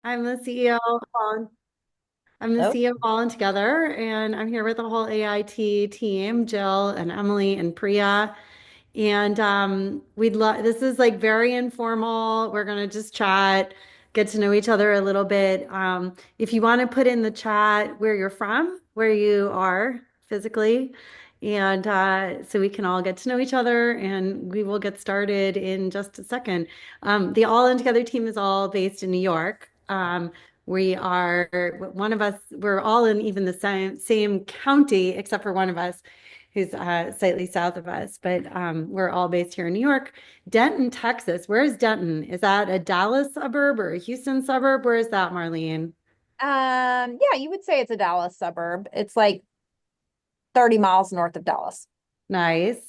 I'm the CEO of I'm the Oh, CEO of All In Together, and I'm here with the whole AIT team, Jill and Emily and Priya. And we'd love this is like very informal. We're gonna just chat, get to know each other a little bit. If you want to put in the chat where you're from, where you are physically, and so we can all get to know each other, and we will get started in just a second. The All In Together team is all based in New York. We are one of us. We're all in even the same county, except for one of us who's slightly south of us, but we're all based here in New York. Denton, Texas. Where's Denton? Is that a Dallas suburb or a Houston suburb? Where is that, Marlene? yeah, you would say it's a Dallas suburb. It's like 30 miles north of Dallas. Nice.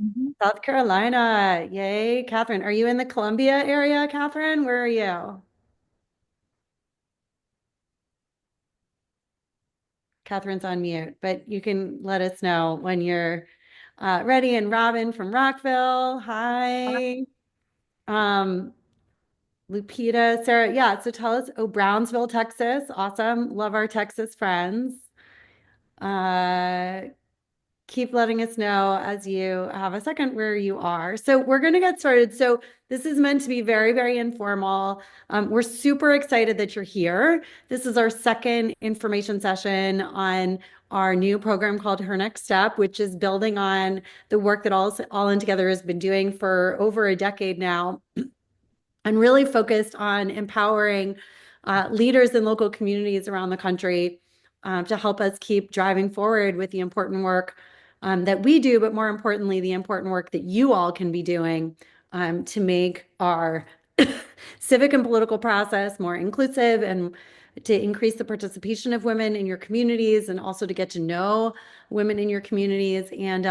Mhm. South Carolina. Yay. Catherine, are you in the Columbia area, Catherine? Where are you? Catherine's on mute, but you can let us know when you're ready. And Robin from Rockville. Hi. Um, Lupita, Sarah, yeah. So tell us, oh, Brownsville, Texas. Awesome. Love our Texas friends. Uh, keep letting us know as you have a second where you are. So we're going to get started. So this is meant to be very, very informal. We're super excited that you're here. This is our second information session on our new program called Her Next Step, which is building on the work that All In Together has been doing for over a decade now and really focused on empowering leaders in local communities around the country to help us keep driving forward with the important work that we do, but more importantly, the important work that you all can be doing to make our civic and political process more inclusive and to increase the participation of women in your communities and also to get to know women in your communities. And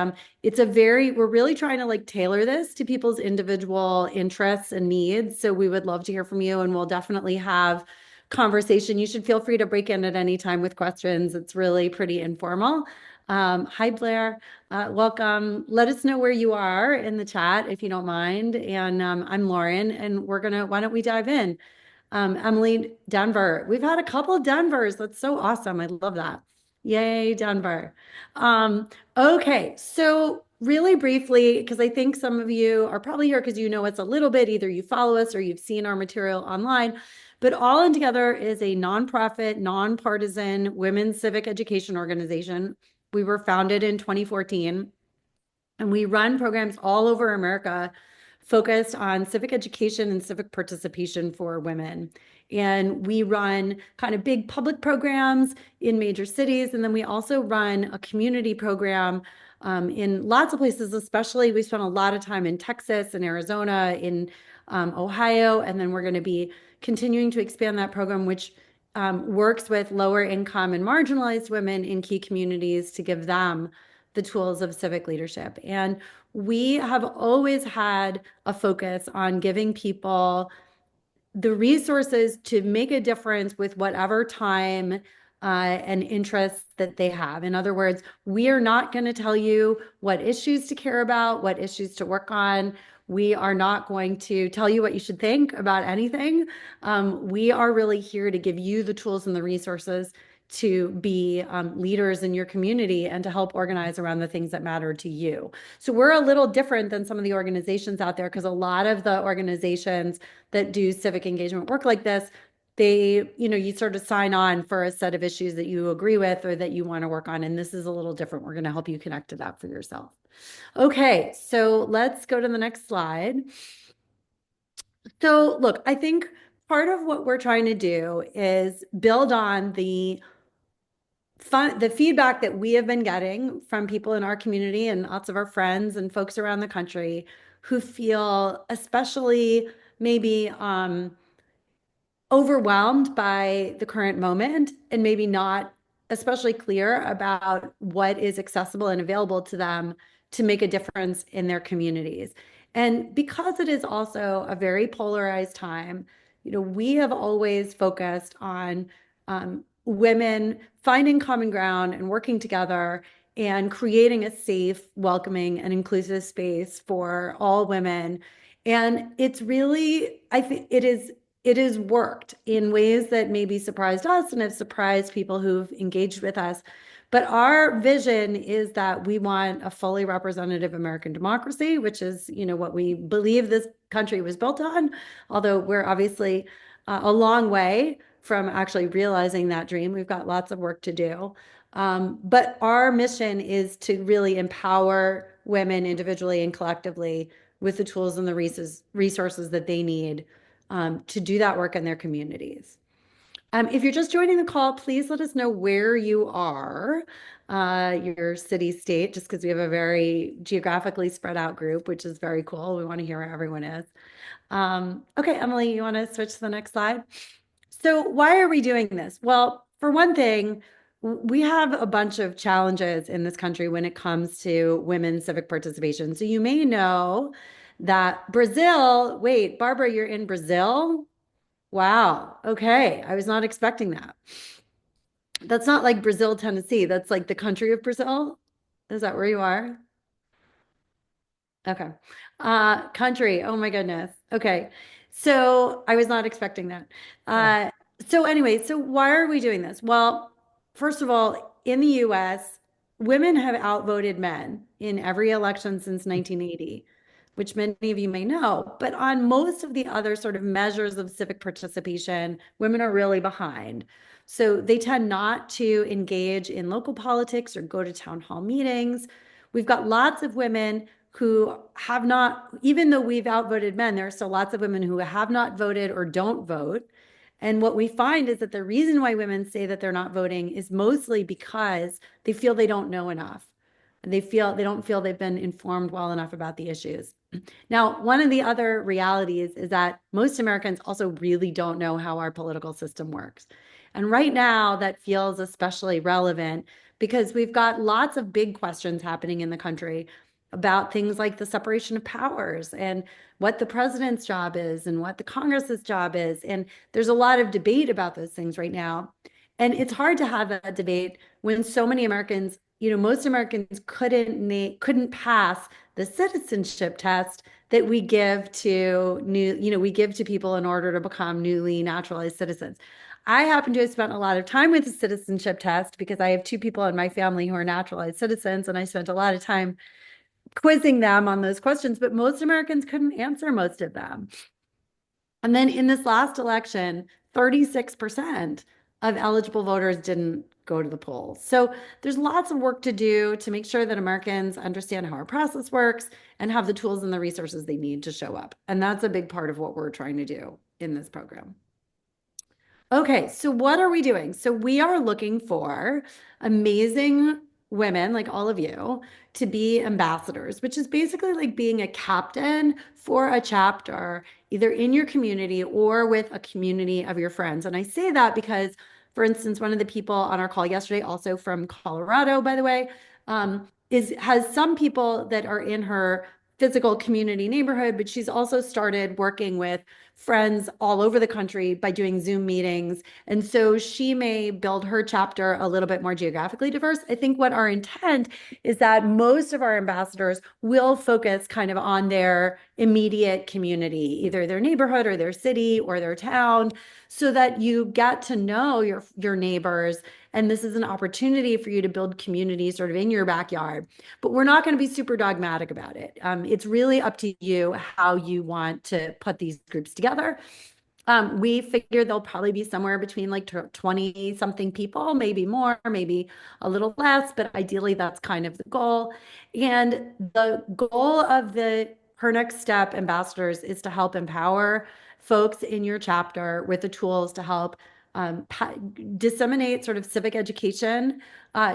we're really trying to like tailor this to people's individual interests and needs. So we would love to hear from you and we'll definitely have conversation. You should feel free to break in at any time with questions. It's really pretty informal. Hi, Blair. Welcome. Let us know where you are in the chat if you don't mind. And I'm Lauren, and why don't we dive in? Emily, Denver. We've had a couple of Denvers. That's so awesome. I love that. Yay, Denver. Um, okay, so really briefly, because I think some of you are probably here because you know us a little bit, either you follow us or you've seen our material online. But All In Together is a nonprofit, nonpartisan women's civic education organization. We were founded in 2014 and we run programs all over America focused on civic education and civic participation for women. And we run kind of big public programs in major cities. And then we also run a community program in lots of places, especially we spent a lot of time in Texas and Arizona, in Ohio. And then we're going to be continuing to expand that program, which works with lower income and marginalized women in key communities to give them the tools of civic leadership. And we have always had a focus on giving people the resources to make a difference with whatever time and interests that they have. In other words, we are not going to tell you what issues to care about, what issues to work on. We are not going to tell you what you should think about anything. We are really here to give you the tools and the resources to be leaders in your community and to help organize around the things that matter to you. So we're a little different than some of the organizations out there because a lot of the organizations that do civic engagement work like this, you sort of sign on for a set of issues that you agree with or that you want to work on. And this is a little different. We're going to help you connect to that for yourself. Okay, so let's go to the next slide. So, look, I think part of what we're trying to do is build on the feedback that we have been getting from people in our community and lots of our friends and folks around the country who feel especially maybe overwhelmed by the current moment and maybe not especially clear about what is accessible and available to them to make a difference in their communities. And because it is also a very polarized time, we have always focused on women finding common ground and working together and creating a safe, welcoming, and inclusive space for all women. And it's really, I think it is it has worked in ways that maybe surprised us and have surprised people who've engaged with us. But our vision is that we want a fully representative American democracy, which is, what we believe this country was built on, although we're obviously a long way from actually realizing that dream. We've got lots of work to do. But our mission is to really empower women individually and collectively with the tools and the resources that they need to do that work in their communities. If you're just joining the call, please let us know where you are, your city, state, just because we have a very geographically spread out group, which is very cool. We want to hear where everyone is. Okay, Emily, you want to switch to the next slide? So, why are we doing this? Well, for one thing, we have a bunch of challenges in this country when it comes to women's civic participation. So, you may know that Brazil, wait, Barbara, you're in Brazil? Wow. Okay. I was not expecting that. That's not like Brazil, Tennessee. That's like the country of Brazil. Is that where you are? Okay. Country. Oh my goodness. Okay. So I was not expecting that. Yeah. Uh, so anyway, so why are we doing this? Well, first of all, in the US, women have outvoted men in every election since 1980, which many of you may know. But on most of the other sort of measures of civic participation, women are really behind. So they tend not to engage in local politics or go to town hall meetings. We've got lots of women who have not, even though we've outvoted men, there are still lots of women who have not voted or don't vote. And what we find is that the reason why women say that they're not voting is mostly because they feel they don't know enough. They don't feel they've been informed well enough about the issues. Now, one of the other realities is that most Americans also really don't know how our political system works. And right now, that feels especially relevant because we've got lots of big questions happening in the country about things like the separation of powers and what the president's job is and what the Congress's job is. And there's a lot of debate about those things right now. And it's hard to have that debate when so many Americans, most Americans couldn't pass the citizenship test that we give to we give to people in order to become newly naturalized citizens. I happen to have spent a lot of time with the citizenship test because I have two people in my family who are naturalized citizens, and I spent a lot of time quizzing them on those questions, but most Americans couldn't answer most of them. And then in this last election, 36% of eligible voters didn't go to the polls. So there's lots of work to do to make sure that Americans understand how our process works and have the tools and the resources they need to show up. And that's a big part of what we're trying to do in this program. Okay, so what are we doing? So we are looking for amazing women like all of you to be ambassadors, which is basically like being a captain for a chapter, either in your community or with a community of your friends. And I say that because, for instance, one of the people on our call yesterday, also from Colorado, by the way, has some people that are in her physical community neighborhood, but she's also started working with friends all over the country by doing Zoom meetings. And so she may build her chapter a little bit more geographically diverse. I think what our intent is that most of our ambassadors will focus kind of on their immediate community, either their neighborhood or their city or their town, so that you get to know your neighbors. And this is an opportunity for you to build community sort of in your backyard. But we're not going to be super dogmatic about it. It's really up to you how you want to put these groups together. We figure there'll probably be somewhere between like 20 something people, maybe more, maybe a little less, but ideally that's kind of the goal. And the goal of the Her Next Step ambassadors is to help empower folks in your chapter with the tools to help disseminate sort of civic education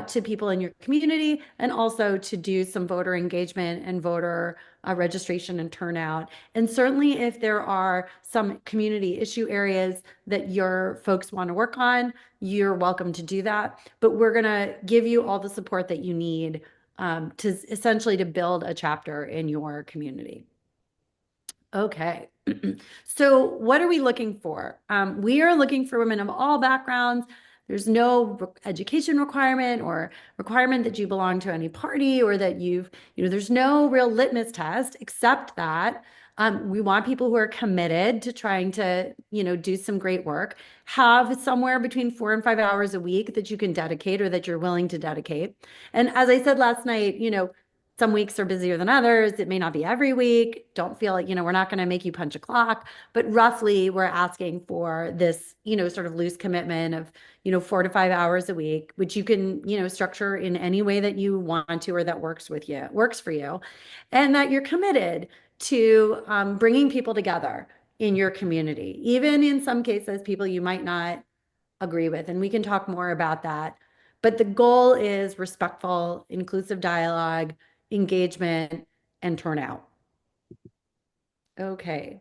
to people in your community and also to do some voter engagement and voter registration and turnout. And certainly if there are some community issue areas that your folks want to work on, you're welcome to do that. But we're going to give you all the support that you need to essentially to build a chapter in your community. Okay. So what are we looking for? We are looking for women of all backgrounds. There's no education requirement or requirement that you belong to any party or that there's no real litmus test except that We want people who are committed to trying to, do some great work, have somewhere between 4 and 5 hours a week that you can dedicate or that you're willing to dedicate. And as I said last night, some weeks are busier than others. It may not be every week. Don't feel like, we're not going to make you punch a clock, but roughly we're asking for this, sort of loose commitment of, 4 to 5 hours a week, which you can, structure in any way that you want to or that works for you, and that you're committed to bringing people together in your community, even in some cases, people you might not agree with. And we can talk more about that. But the goal is respectful, inclusive dialogue, engagement, and turnout. Okay.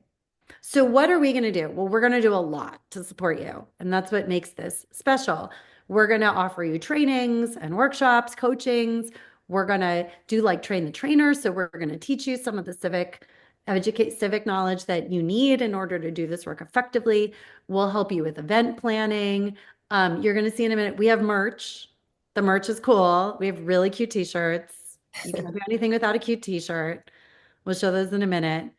So, what are we going to do? Well, we're going to do a lot to support you. And that's what makes this special. We're going to offer you trainings and workshops, coachings. We're going to do like train the trainer. So, we're going to teach you some of the civic knowledge that you need in order to do this work effectively. We'll help you with event planning. You're going to see in a minute, we have merch. The merch is cool. We have really cute t-shirts. You can't do anything without a cute t-shirt. We'll show those in a minute.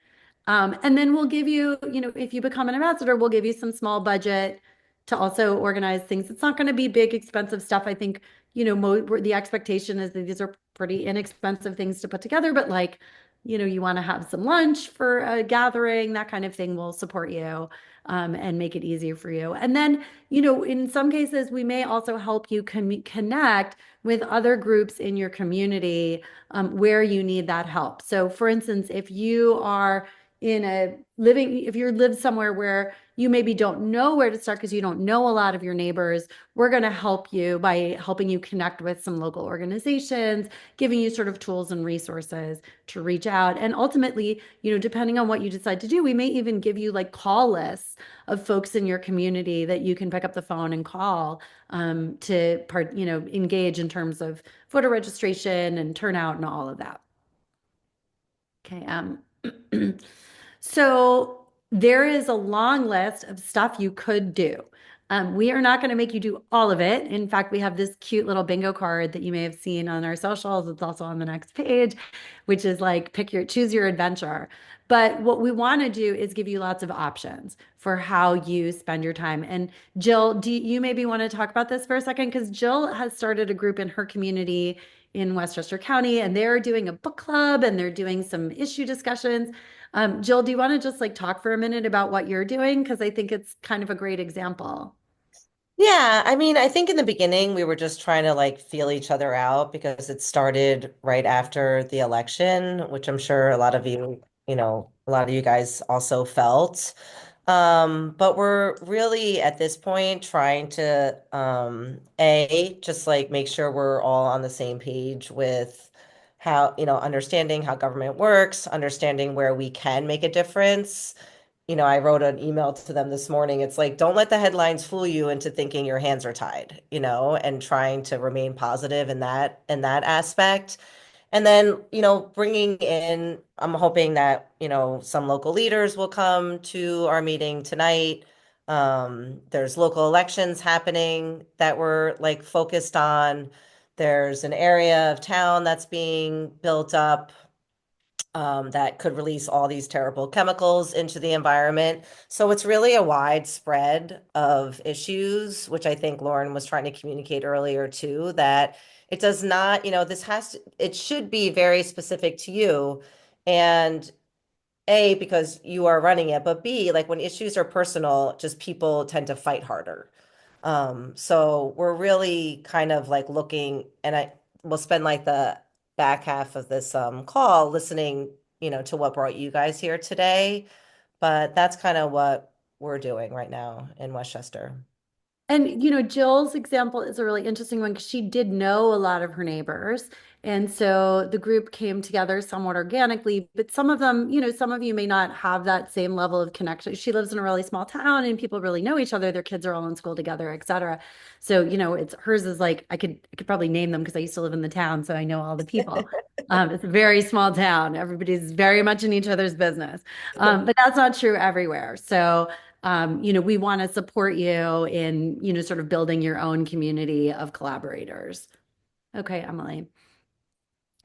And then we'll give you, if you become an ambassador, we'll give you some small budget to also organize things. It's not going to be big, expensive stuff. I think, the expectation is that these are pretty inexpensive things to put together, but like, you want to have some lunch for a gathering, that kind of thing will support you, and make it easier for you. And then, in some cases, we may also help you connect with other groups in your community, where you need that help. So, for instance, if you are if you live somewhere where you maybe don't know where to start because you don't know a lot of your neighbors, we're going to help you by helping you connect with some local organizations, giving you sort of tools and resources to reach out. And ultimately, depending on what you decide to do, we may even give you like call lists of folks in your community that you can pick up the phone and call, engage in terms of voter registration and turnout and all of that. Okay. So there is a long list of stuff you could do. We are not going to make you do all of it. In fact, we have this cute little bingo card that you may have seen on our socials. It's also on the next page, which is like choose your adventure. But what we want to do is give you lots of options for how you spend your time. And Jill, do you maybe want to talk about this for a second? Because Jill has started a group in her community in Westchester County, and they're doing a book club and they're doing some issue discussions. Jill, do you want to just like talk for a minute about what you're doing? Because I think it's kind of a great example. Yeah, I mean, I think in the beginning we were just trying to like feel each other out because it started right after the election, which I'm sure a lot of you, a lot of you guys also felt. But we're really at this point trying to just like make sure we're all on the same page with how, understanding how government works, understanding where we can make a difference. I wrote an email to them this morning. It's like, don't let the headlines fool you into thinking your hands are tied, and trying to remain positive in that aspect. And then, bringing in, I'm hoping that, some local leaders will come to our meeting tonight. There's local elections happening that we're like focused on. There's an area of town that's being built up, that could release all these terrible chemicals into the environment. So it's really a wide spread of issues, which I think Lauren was trying to communicate earlier too, that it does not, it should be very specific to you. And A, because you are running it, but B, like when issues are personal, just people tend to fight harder. So we're really kind of like looking, and I will spend like the back half of this call listening, to what brought you guys here today. But that's kind of what we're doing right now in Westchester. And, Jill's example is a really interesting one because she did know a lot of her neighbors. And so the group came together somewhat organically, but some of them, some of you may not have that same level of connection. She lives in a really small town and people really know each other. Their kids are all in school together, et cetera. So, it's hers is like, I could probably name them because I used to live in the town. So I know all the people. It's a very small town. Everybody's very much in each other's business. But that's not true everywhere. So, we want to support you in, sort of building your own community of collaborators. Okay, Emily.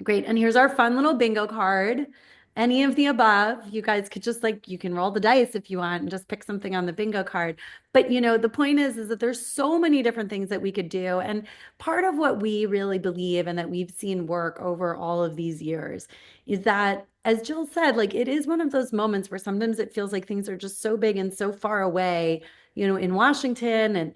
Great. And here's our fun little bingo card. any of the above. You guys could just like, you can roll the dice if you want and just pick something on the bingo card. But the point is that there's so many different things that we could do. And part of what we really believe and that we've seen work over all of these years is that, as Jill said, like it is one of those moments where sometimes it feels like things are just so big and so far away, in Washington and,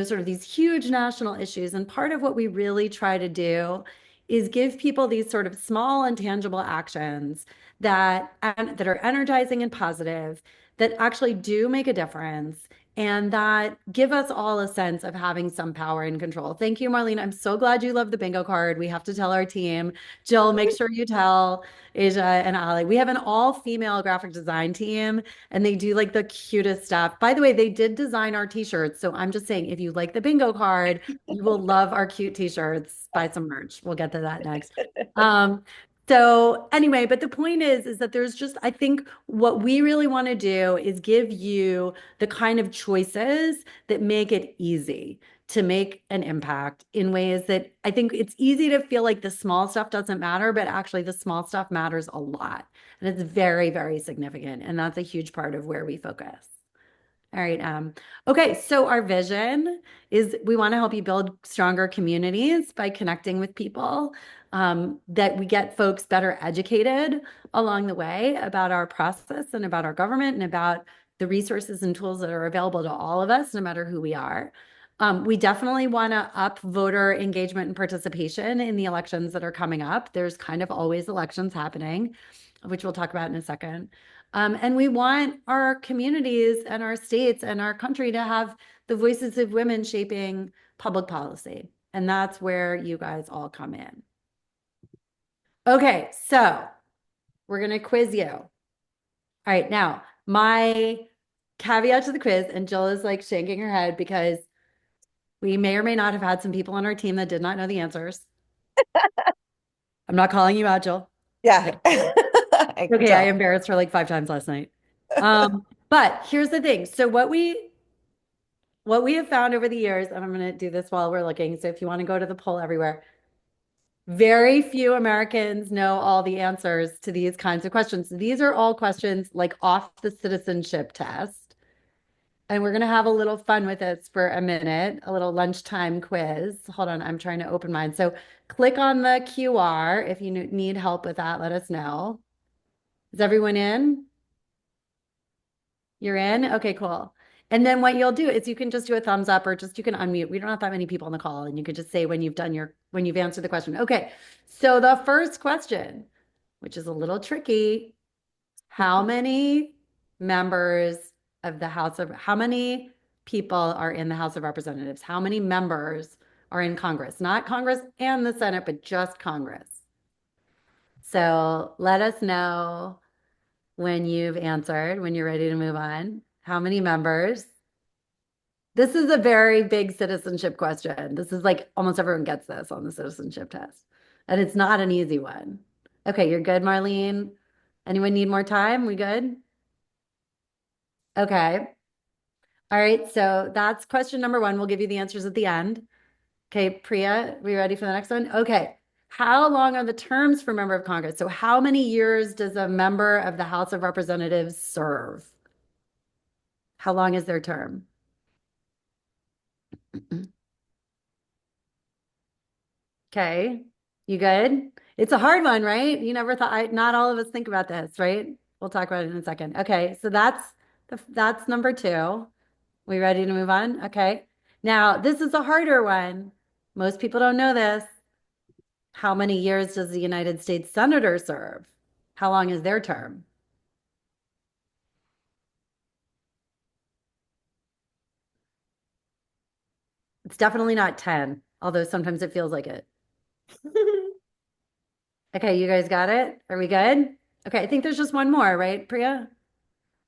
sort of these huge national issues. And part of what we really try to do is give people these sort of small and tangible actions that are energizing and positive, that actually do make a difference, and that give us all a sense of having some power and control. Thank you, Marlene. I'm so glad you love the bingo card. We have to tell our team. Jill, make sure you tell Asia and Ali. We have an all-female graphic design team, and they do like the cutest stuff. By the way, they did design our t-shirts. So I'm just saying, if you like the bingo card, you will love our cute t-shirts. Buy some merch. We'll get to that next. Um, so anyway, but the point is that there's just, I think what we really want to do is give you the kind of choices that make it easy to make an impact in ways that I think it's easy to feel like the small stuff doesn't matter, but actually the small stuff matters a lot. And it's very, very significant. And that's a huge part of where we focus. All right. Okay. So our vision is we want to help you build stronger communities by connecting with people, that we get folks better educated along the way about our process and about our government and about the resources and tools that are available to all of us, no matter who we are. We definitely want to up voter engagement and participation in the elections that are coming up. There's kind of always elections happening, which we'll talk about in a second. And we want our communities and our states and our country to have the voices of women shaping public policy. And that's where you guys all come in. Okay, so we're going to quiz you. All right, now, my caveat to the quiz, and Jill is like shaking her head because we may or may not have had some people on our team that did not know the answers. I'm not calling you out, Jill. Yeah. I can Okay, I tell. embarrassed her like 5 times last night. But here's the thing. So what we have found over the years, and I'm going to do this while we're looking. So if you want to go to the poll everywhere, very few Americans know all the answers to these kinds of questions. These are all questions like off the citizenship test. And we're going to have a little fun with this for a minute, a little lunchtime quiz. Hold on, I'm trying to open mine. So click on the QR. If you need help with that, let us know. Is everyone in? You're in? Okay, cool. And then what you'll do is you can just do a thumbs up, or just you can unmute. We don't have that many people on the call, and you could just say when you've answered the question. Okay. So the first question, which is a little tricky, how many members how many people are in the House of Representatives? How many members are in Congress? Not Congress and the Senate, but just Congress. So let us know when you've answered, when you're ready to move on. How many members? This is a very big citizenship question. This is like almost everyone gets this on the citizenship test. And it's not an easy one. Okay, you're good, Marlene. Anyone need more time? We good? Okay. All right, so that's question number one. We'll give you the answers at the end. Okay, Priya, we ready for the next one? Okay. How long are the terms for member of Congress? So how many years does a member of the House of Representatives serve? How long is their term? Okay. You good? It's a hard one, right? You never thought, not all of us think about this, right? We'll talk about it in a second. Okay. So that's number two. We ready to move on? Okay. Now, this is a harder one. Most people don't know this. How many years does the United States Senator serve? How long is their term? It's definitely not 10, although sometimes it feels like it. Okay, you guys got it? Are we good? Okay, I think there's just one more, right, Priya?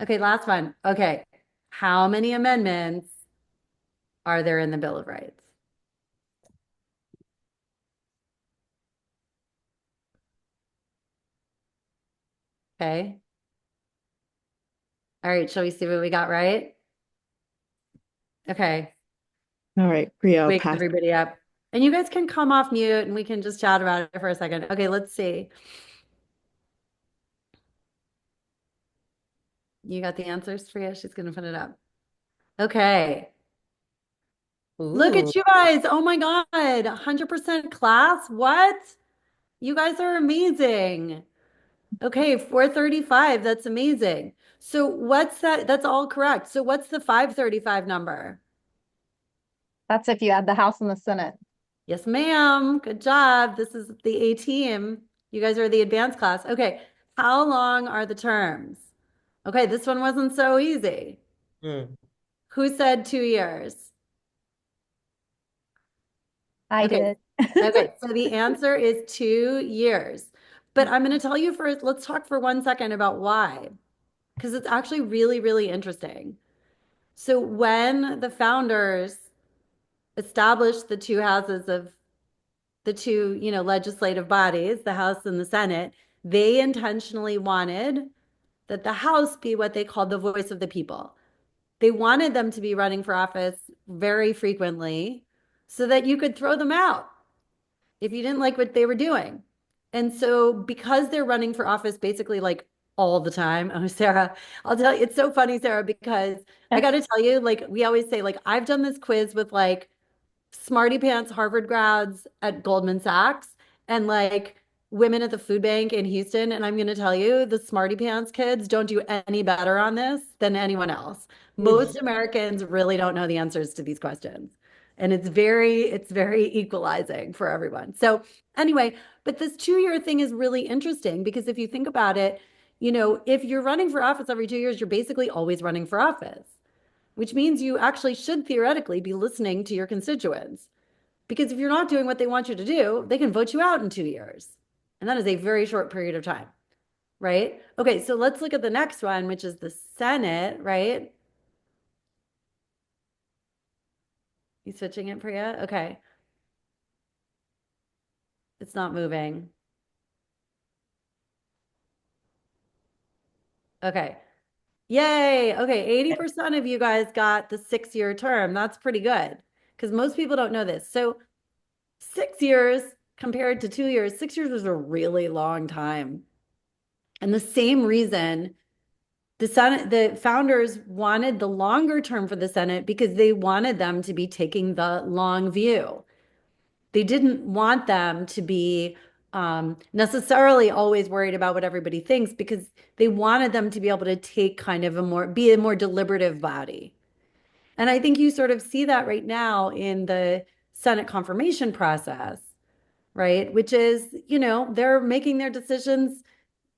Okay, last one. Okay. How many amendments are there in the Bill of Rights? Okay. All right, shall we see what we got right? Okay. All right, Priya, I'll Wake pass. everybody up. And you guys can come off mute and we can just chat about it for a second. Okay, let's see. You got the answers, Priya? She's gonna put it up. Okay. Look Ooh. at you guys. Oh my God. 100% class. What? You guys are amazing. Okay, 435. That's amazing. So what's that? That's all correct. So what's the 535 number? That's if you add the House and the Senate. Yes, ma'am. Good job. This is the A team. You guys are the advanced class. Okay. How long are the terms? Okay, this one wasn't so easy. Hmm. Who said 2 years? I Okay. did. Okay. So the answer is 2 years. But I'm going to tell you first, let's talk for 1 second about why, because it's actually really, really interesting. So when the founders established the two houses of the two, legislative bodies, the House and the Senate, they intentionally wanted that the House be what they called the voice of the people. They wanted them to be running for office very frequently so that you could throw them out if you didn't like what they were doing. And so, because they're running for office basically like all the time, oh, Sarah, I'll tell you, it's so funny, Sarah, because I got to tell you, like, we always say, like, I've done this quiz with like smarty pants Harvard grads at Goldman Sachs and like women at the food bank in Houston. And I'm going to tell you, the smarty pants kids don't do any better on this than anyone else. Most Americans really don't know the answers to these questions. And it's very equalizing for everyone. So anyway, but this 2 year thing is really interesting because if you think about it, if you're running for office every 2 years, you're basically always running for office, which means you actually should theoretically be listening to your constituents. Because if you're not doing what they want you to do, they can vote you out in 2 years. And that is a very short period of time, right? Okay, so let's look at the next one, which is the Senate, right? You switching it, Priya? Okay. It's not moving. Okay. Yay. Okay, 80% of you guys got the 6 year term. That's pretty good because most people don't know this. So 6 years compared to 2 years, 6 years is a really long time. And the same reason the founders wanted the longer term for the Senate because they wanted them to be taking the long view. They didn't want them to be necessarily always worried about what everybody thinks because they wanted them to be able to take kind of be a more deliberative body. And I think you sort of see that right now in the Senate confirmation process, right? Which is, they're making their decisions.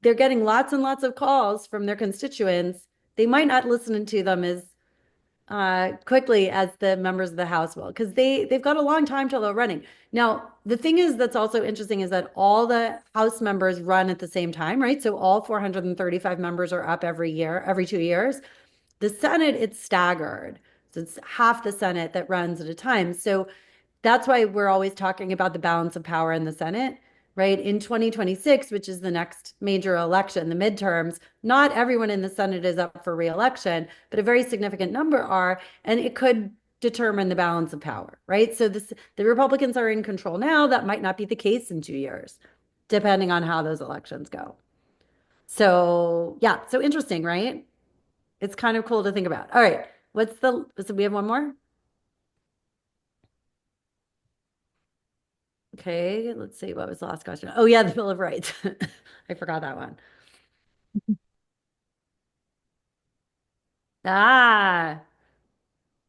They're getting lots and lots of calls from their constituents. They might not listen to them as quickly as the members of the House will, because they've got a long time till they're running. Now, the thing is that's also interesting is that all the House members run at the same time, right? So all 435 members are up every year, every 2 years. The Senate, it's staggered. So it's half the Senate that runs at a time. So that's why we're always talking about the balance of power in the Senate, right? In 2026, which is the next major election, the midterms, not everyone in the Senate is up for reelection, but a very significant number are, and it could determine the balance of power, right? So the Republicans are in control now. That might not be the case in 2 years, depending on how those elections go. So yeah, so interesting, right? It's kind of cool to think about. All right, so we have one more? Okay, let's see. What was the last question? Oh, yeah, the Bill of Rights. I forgot that one. Ah,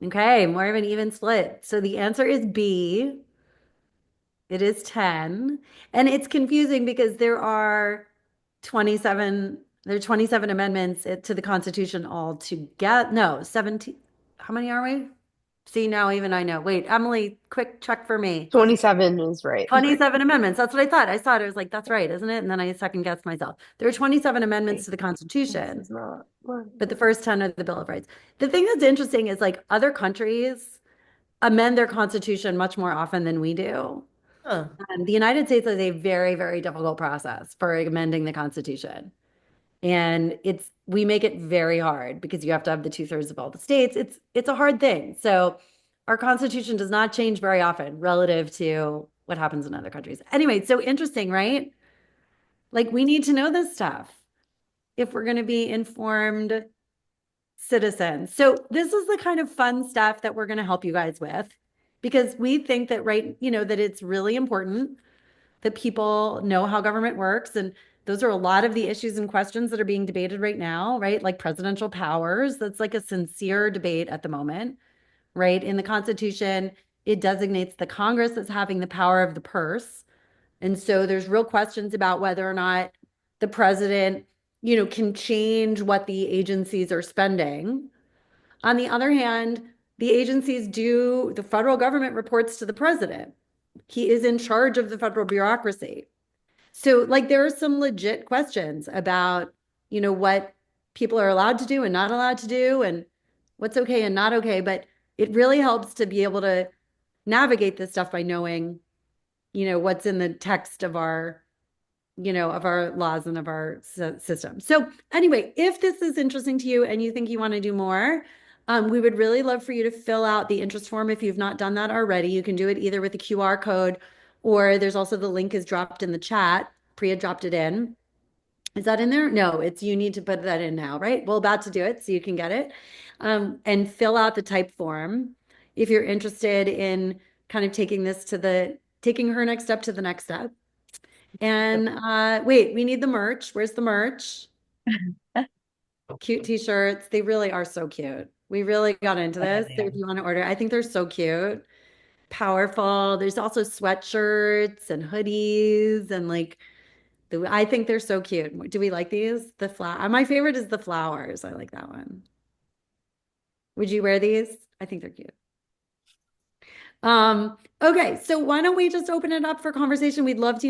okay, more of an even split. So the answer is B. It is 10. And it's confusing because there are 27 amendments to the Constitution altogether. No, 17. How many are we? See, now even I know. Wait, Emily, quick check for me. 27 is right. 27 amendments. That's what I thought. I saw it. I was like, that's right, isn't it? And then I second guessed myself. There are 27 amendments to the This Constitution, is not one. but the first 10 are the Bill of Rights. The thing that's interesting is like other countries amend their constitution much more often than we do. Huh. The United States is a very, very difficult process for amending the Constitution. And we make it very hard because you have to have the 2/3 of all the states. It's a hard thing. So our Constitution does not change very often relative to what happens in other countries. Anyway, so interesting, right? Like we need to know this stuff if we're going to be informed citizens. So this is the kind of fun stuff that we're going to help you guys with because we think that that it's really important that people know how government works. And those are a lot of the issues and questions that are being debated right now, right? Like presidential powers. That's like a sincere debate at the moment, right? In the Constitution, it designates the Congress as having the power of the purse. And so there's real questions about whether or not the president, can change what the agencies are spending. On the other hand, the federal government reports to the president. He is in charge of the federal bureaucracy. So, like, there are some legit questions about, what people are allowed to do and not allowed to do, and what's okay and not okay. But it really helps to be able to navigate this stuff by knowing, what's in the text of our laws and of our system. So, anyway, if this is interesting to you and you think you want to do more, we would really love for you to fill out the interest form if you've not done that already. You can do it either with the QR code or there's also the link is dropped in the chat. Priya dropped it in. Is that in there? No, you need to put that in now, right? We're about to do it so you can get it. And fill out the type form if you're interested in kind of taking her next step to the next step. And wait, we need the merch. Where's the merch? Cute t-shirts. They really are so cute. We really got into this. So if you want to order, I think they're so cute, powerful. There's also sweatshirts and hoodies and I think they're so cute. Do we like these? The flower. My favorite is the flowers. I like that one. Would you wear these? I think they're cute. Okay, so why don't we just open it up for conversation? We'd love to hear